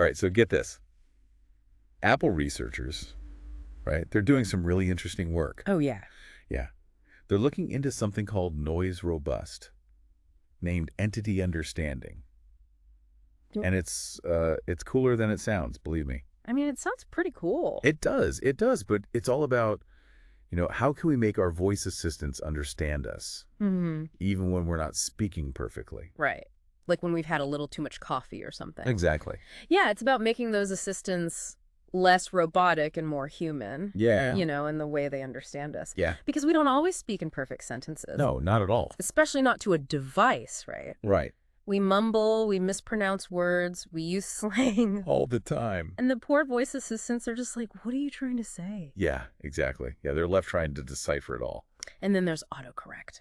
All right, so get this. Apple researchers, right? They're doing some really interesting work. Oh, yeah. Yeah. They're looking into something called noise robust, named entity understanding. And it's cooler than it sounds, believe me. I mean, it sounds pretty cool. It does, but it's all about, how can we make our voice assistants understand us, even when we're not speaking perfectly? Right. Like when we've had a little too much coffee or something. Exactly. Yeah, it's about making those assistants less robotic and more human. Yeah. In the way they understand us. Yeah. Because we don't always speak in perfect sentences. No, not at all. Especially not to a device, right? Right. We mumble, we mispronounce words, we use slang. All the time. And the poor voice assistants are just like, what are you trying to say? Yeah, exactly. Yeah, they're left trying to decipher it all. And then there's autocorrect.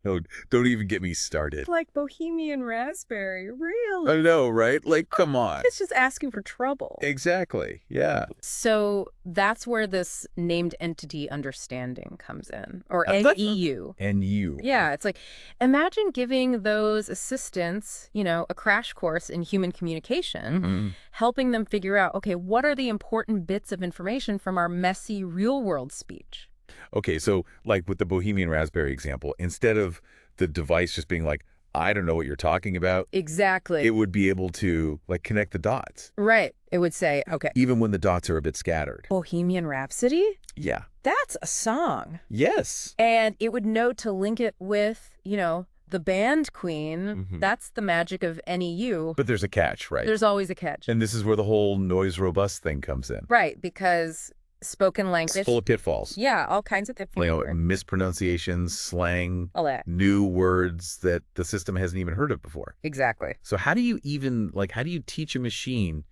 No, don't even get me started. Like Bohemian Raspberry, really? I know, right? Like, come on. It's just asking for trouble. Exactly, yeah. So that's where this named entity understanding comes in, or NEU. NU. Yeah, it's like, imagine giving those assistants, a crash course in human communication, helping them figure out, okay, what are the important bits of information from our messy real-world speech? Okay, so like with the Bohemian Raspberry example, instead of the device just being like, I don't know what you're talking about. Exactly. It would be able to like connect the dots. Right. It would say, okay. Even when the dots are a bit scattered. Bohemian Rhapsody? Yeah. That's a song. Yes. And it would know to link it with, the band Queen. That's the magic of NEU. But there's a catch, right? There's always a catch. And this is where the whole noise robust thing comes in. Right, because spoken language. It's full of pitfalls. Yeah, all kinds of pitfalls. Mispronunciations, slang, all that. New words that the system hasn't even heard of before. Exactly. So how do you teach a machine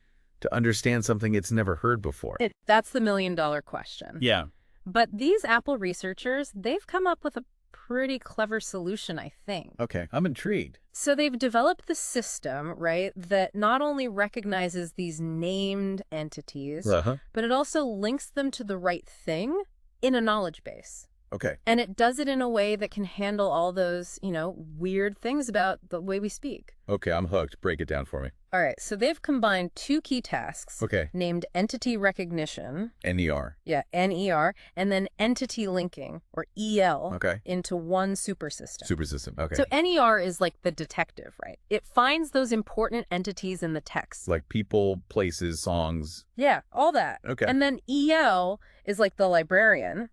to understand something it's never heard before? That's the million-dollar question. Yeah. But these Apple researchers, they've come up with a pretty clever solution, I think. Okay, I'm intrigued. So they've developed the system, right, that not only recognizes these named entities, but it also links them to the right thing in a knowledge base. Okay. And it does it in a way that can handle all those, weird things about the way we speak. Okay, I'm hooked. Break it down for me. All right, so they've combined two key tasks. Okay. Named entity recognition. NER. Yeah, NER. And then entity linking, or EL, okay, into one super system. Super system, okay. So NER is like the detective, right? It finds those important entities in the text. Like people, places, songs. Yeah, all that. Okay. And then EL is like the librarian.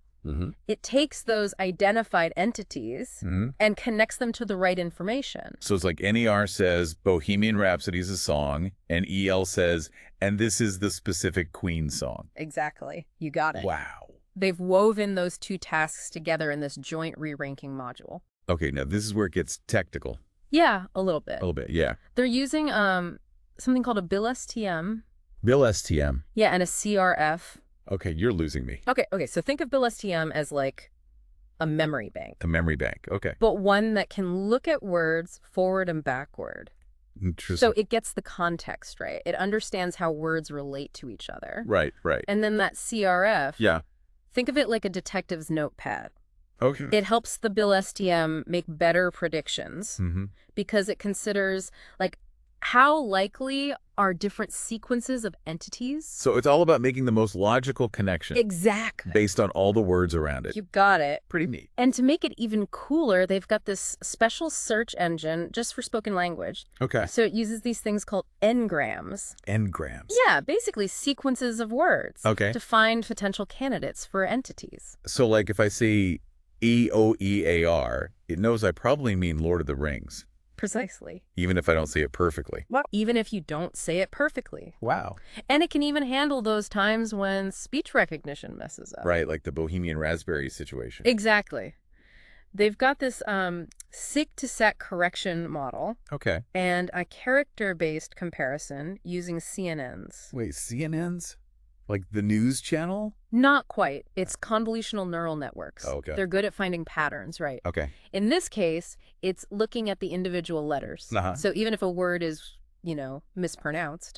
It takes those identified entities and connects them to the right information. So it's like NER says Bohemian Rhapsody is a song, and EL says, and this is the specific Queen song. Exactly. You got it. Wow. They've woven those two tasks together in this joint re-ranking module. Okay, now this is where it gets technical. Yeah, a little bit. A little bit, yeah. They're using something called a Bill STM. Bill STM. Yeah, and a CRF. Okay, you're losing me. Okay, so think of Bill STM as like a memory bank. A memory bank, okay. But one that can look at words forward and backward. Interesting. So it gets the context, right? It understands how words relate to each other. Right. And then that CRF, yeah, think of it like a detective's notepad. Okay. It helps the Bill STM make better predictions because it considers like how likely are different sequences of entities. So it's all about making the most logical connection. Exactly. Based on all the words around it. You got it. Pretty neat. And to make it even cooler, they've got this special search engine just for spoken language. Okay. So it uses these things called n-grams. N-grams. Yeah, basically sequences of words. Okay. To find potential candidates for entities. So like if I say EOEAR, it knows I probably mean Lord of the Rings. Precisely. Even if I don't say it perfectly. Well, even if you don't say it perfectly. Wow. And it can even handle those times when speech recognition messes up. Right, like the Bohemian Raspberry situation. Exactly. They've got this SIG to SAT correction model. Okay. And a character-based comparison using CNNs. Wait, CNNs? Like the news channel? Not quite. It's convolutional neural networks. Oh, okay. They're good at finding patterns, right? Okay. In this case, it's looking at the individual letters. So even if a word is, mispronounced,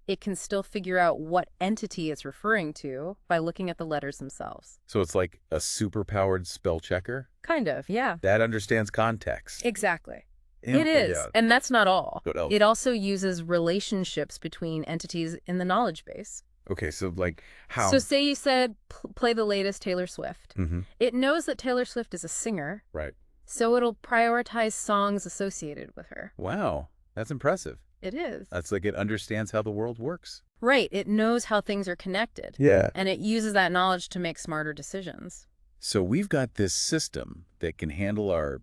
it can still figure out what entity it's referring to by looking at the letters themselves. So it's like a super-powered spell checker? Kind of, yeah. That understands context. Exactly. It is, Yeah. and that's not all. What else? It also uses relationships between entities in the knowledge base. Okay, so like So how? say you said, play the latest Taylor Swift. Mm-hmm. It knows that Taylor Swift is a singer, Right. so it'll prioritize songs associated with her. Wow, that's impressive. It is. That's like it understands how the world works. Right, it knows how things are connected. Yeah. And it uses that knowledge to make smarter decisions. So we've got this system that can handle our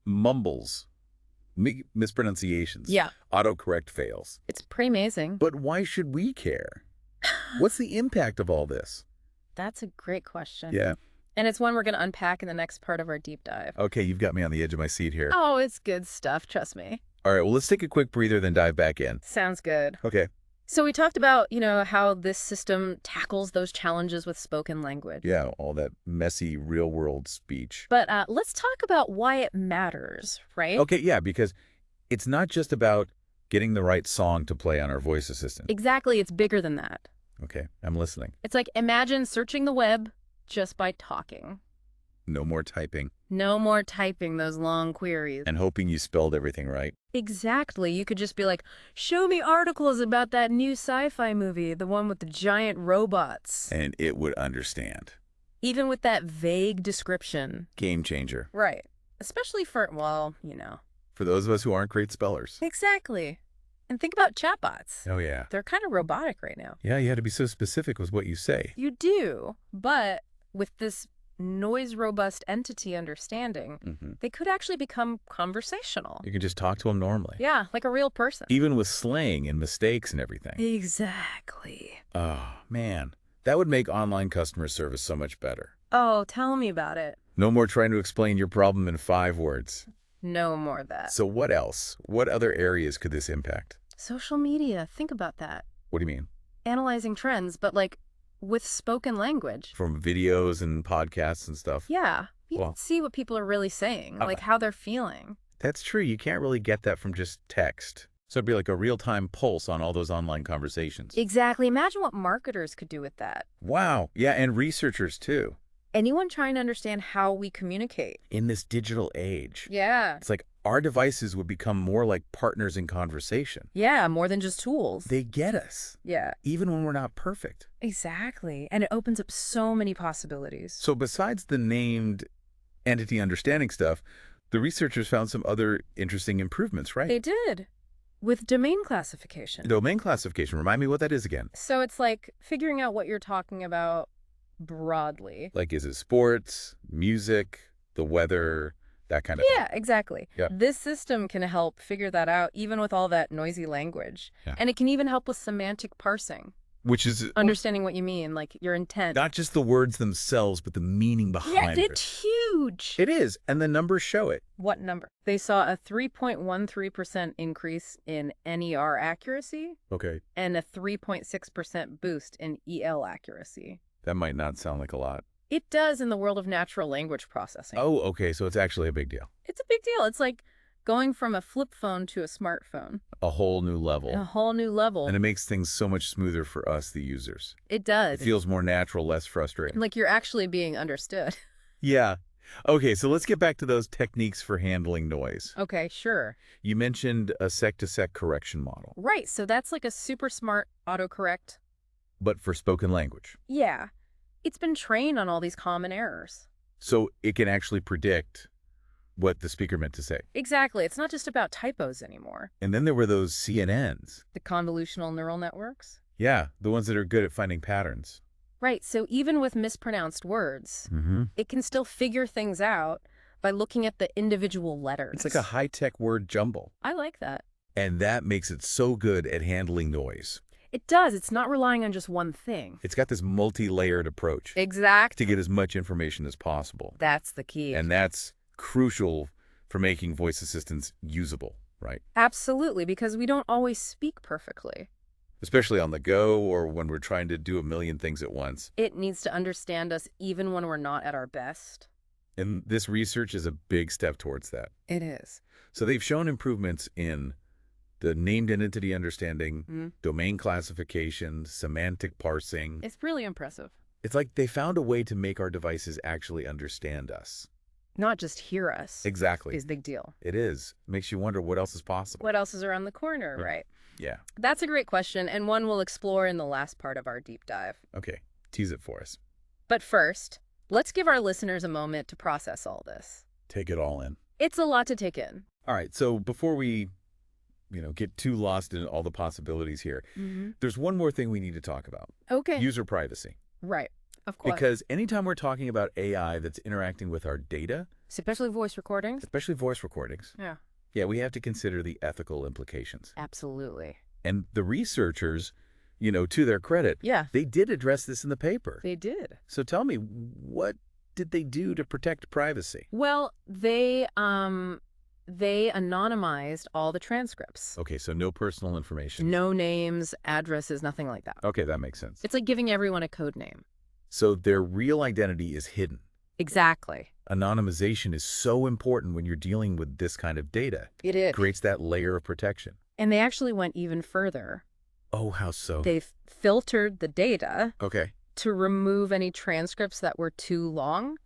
mumbles, mispronunciations, Yeah. autocorrect fails. It's pretty amazing. But why should we care? What's the impact of all this? That's a great question. Yeah. And it's one we're going to unpack in the next part of our deep dive. Okay, you've got me on the edge of my seat here. Oh, it's good stuff, trust me. All right, well, let's take a quick breather, then dive back in. Sounds good. Okay. So we talked about, how this system tackles those challenges with spoken language. Yeah, all that messy real-world speech. But let's talk about why it matters, right? Okay, yeah, because it's not just about getting the right song to play on our voice assistant. Exactly, it's bigger than that. Okay, I'm listening. It's like imagine searching the web just by talking. No more typing. No more typing those long queries. And hoping you spelled everything right. Exactly. You could just be like, show me articles about that new sci-fi movie, the one with the giant robots. And it would understand. Even with that vague description. Game changer. Right. Especially for, For those of us who aren't great spellers. Exactly. And think about chatbots. Oh, yeah. They're kind of robotic right now. Yeah, you had to be so specific with what you say. You do. But with this noise-robust entity understanding, they could actually become conversational. You can just talk to them normally. Yeah, like a real person. Even with slang and mistakes and everything. Exactly. Oh, man. That would make online customer service so much better. Oh, tell me about it. No more trying to explain your problem in 5 words. No more of that. So what else? What other areas could this impact? Social media. Think about that. What do you mean? Analyzing trends, but with spoken language. From videos and podcasts and stuff? Yeah. You Well, can see what people are really saying, how they're feeling. That's true. You can't really get that from just text. So it'd be like a real-time pulse on all those online conversations. Exactly. Imagine what marketers could do with that. Wow. Yeah, and researchers too. Anyone trying to understand how we communicate. In this digital age. Yeah. It's like our devices would become more like partners in conversation. Yeah, more than just tools. They get us. Yeah. Even when we're not perfect. Exactly. And it opens up so many possibilities. So besides the named entity understanding stuff, the researchers found some other interesting improvements, right? They did. With domain classification. Domain classification. Remind me what that is again. So it's like figuring out what you're talking about broadly. Like, is it sports, music, the weather, that kind of thing? Yeah, exactly. Yeah. This system can help figure that out, even with all that noisy language. Yeah. And it can even help with semantic parsing. Which is Understanding what you mean, like your intent. not just the words themselves, but the meaning behind Yeah, it. it's huge. It is, and the numbers show it. What number? They saw a 3.13% increase in NER accuracy Okay. and a 3.6% boost in EL accuracy. That might not sound like a lot. It does in the world of natural language processing. Oh, okay, so it's actually a big deal. It's a big deal. It's like going from a flip phone to a smartphone. A whole new level. A whole new level. And it makes things so much smoother for us, the users. It does. It feels more natural, less frustrating. Like you're actually being understood. Yeah. Okay, so let's get back to those techniques for handling noise. Okay, sure. You mentioned a sec-to-sec correction model, Right, so that's like a super smart autocorrect. but for spoken language. Yeah. It's been trained on all these common errors. So it can actually predict what the speaker meant to say. Exactly. It's not just about typos anymore. And then there were those CNNs. The convolutional neural networks. Yeah, the ones that are good at finding patterns. Right, so even with mispronounced words, it can still figure things out by looking at the individual letters. It's like a high-tech word jumble. I like that. And that makes it so good at handling noise. It does. It's not relying on just one thing. It's got this multi-layered approach Exactly. to get as much information as possible. That's the key. And that's crucial for making voice assistants usable, right? Absolutely, because we don't always speak perfectly. Especially on the go or when we're trying to do a million things at once. It needs to understand us even when we're not at our best. And this research is a big step towards that. It is. So they've shown improvements in the named entity understanding, domain classification, semantic parsing. It's really impressive. It's like they found a way to make our devices actually understand us. Not just hear us. Exactly. Is a big deal. It is. Makes you wonder what else is possible. What else is around the corner, right? Yeah. That's a great question, and one we'll explore in the last part of our deep dive. Okay. Tease it for us. But first, let's give our listeners a moment to process all this. Take it all in. It's a lot to take in. All right. So before we, get too lost in all the possibilities here, there's one more thing we need to talk about. Okay. User privacy. Right. Of course. Because anytime we're talking about AI that's interacting with our data, Especially voice recordings. especially voice recordings, Yeah. we have to consider the ethical implications. Absolutely. And the researchers, to their credit, Yeah. they did address this in the paper. They did. So tell me, what did they do to protect privacy? Well, they anonymized all the transcripts. Okay, so no personal information. No names, addresses, nothing like that. Okay, that makes sense. It's like giving everyone a code name. So their real identity is hidden. Exactly. Anonymization is so important when you're dealing with this kind of data. It is. Creates that layer of protection. And they actually went even further. Oh, how so? They filtered the data Okay. to remove any transcripts that were too long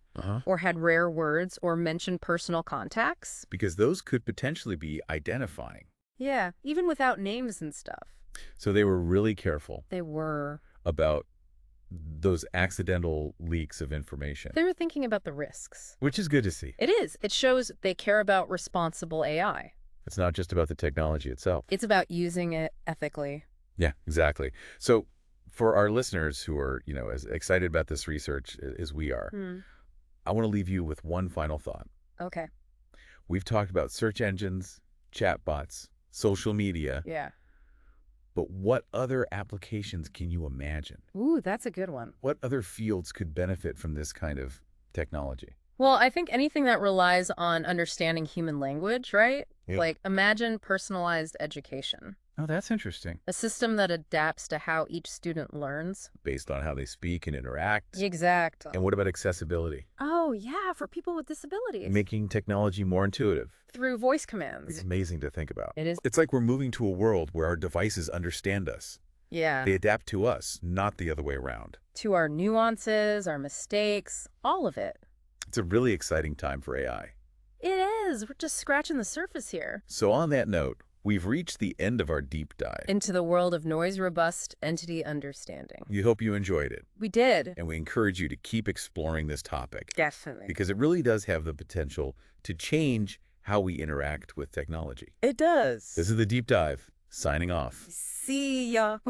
or had rare words or mentioned personal contacts. Because those could potentially be identifying. Yeah, even without names and stuff. So they were really careful They were. about those accidental leaks of information. They were thinking about the risks. Which is good to see. It is. It shows they care about responsible AI. It's not just about the technology itself. It's about using it ethically. Yeah, exactly. So for our listeners who are, as excited about this research as we are, I want to leave you with one final thought. Okay. We've talked about search engines, chatbots, social media. Yeah. But what other applications can you imagine? Ooh, that's a good one. What other fields could benefit from this kind of technology? Well, I think anything that relies on understanding human language, right? Yep. Like imagine personalized education. Oh, that's interesting. A system that adapts to how each student learns. Based on how they speak and interact. Exactly. And what about accessibility? Oh, yeah, for people with disabilities. Making technology more intuitive. Through voice It's commands. amazing to think about. It is. It's like we're moving to a world where our devices understand us. Yeah. They adapt to us, not the other way around. To our nuances, our mistakes, all of it. It's a really exciting time for AI. It is. We're just scratching the surface here. So on that note, we've reached the end of our deep dive. Into the world of noise-robust entity understanding. We hope you enjoyed it. We did. And we encourage you to keep exploring this topic. Definitely. Because it really does have the potential to change how we interact with technology. It does. This is the Deep Dive, signing off. See ya.